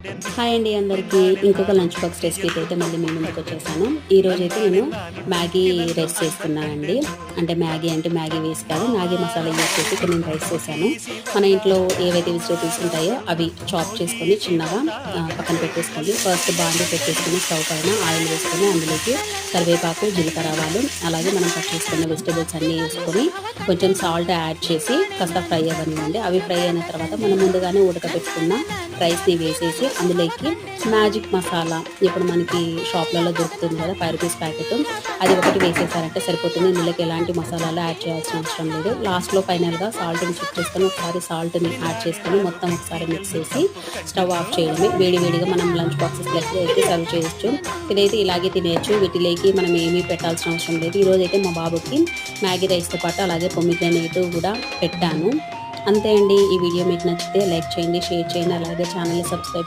Hi అండి అందరికీ. ఇంకొక లంచ్ బాక్స్ రెసిపీతో అయితే మళ్ళీ మీ ముందుకు వచ్చేసాను. ఈరోజైతే నేను మ్యాగీ రైస్ చేస్తున్నానండి. అంటే మ్యాగీ అంటే మ్యాగీ వేసి కాదు, మ్యాగీ మసాలా యూజ్ చేసి ఇక్కడ నేను రైస్ చేశాను. మన ఇంట్లో ఏవైతే వెజిటేబుల్స్ ఉంటాయో అవి చాప్ చేసుకొని చిన్నగా పక్కన పెట్టేసుకోండి. ఫస్ట్ బాండీ పెట్టేసుకొని స్టవ్ పైన ఆయిల్ వేసుకొని అందులోకి కరివేపాకు, జీలకర్ర ఆవాలు, అలాగే మనం కట్ చేసుకున్న వెజిటేబుల్స్ అన్నీ వేసుకొని కొంచెం సాల్ట్ యాడ్ చేసి కాస్త ఫ్రై అవ్వనివ్వండి. అవి ఫ్రై అయిన తర్వాత మనం ముందుగానే ఉడకబెట్టుకున్న రైస్ని వేసేసి అందులోకి మ్యాజిక్ మసాలా, ఇప్పుడు మనకి షాప్లలో దొరుకుతుంది కదా 5 రూపీస్ ప్యాకెట్, అది ఒకటి వేసేసారంటే సరిపోతుంది. ఇందులోకి ఎలాంటి మసాలాలు యాడ్ చేయాల్సిన అవసరం లేదు. లాస్ట్లో ఫైనల్గా సాల్ట్ని చెక్ చేసుకొని ఒకసారి సాల్ట్ని యాడ్ చేసుకొని మొత్తం ఒకసారి మిక్స్ చేసి స్టవ్ ఆఫ్ చేయడమే. వేడివేడిగా మనం లంచ్ బాక్సెస్లోకి అయితే సర్వ్ చేయొచ్చు. ఇదైతే ఇలాగే తినేయచ్చు. వీటిలోకి మనం ఏమీ పెట్టాల్సిన అవసరం లేదు. ఈరోజైతే మా బాబుకి మ్యాగీ రైస్తో పాటు అలాగే పొమ్మిగ్రానేట్ కూడా పెట్టాను. అంతే అండి. ఈ వీడియో మీకు నచ్చితే లైక్ చేయండి, షేర్ చేయండి, అలాగే ఛానల్ని సబ్స్క్రైబ్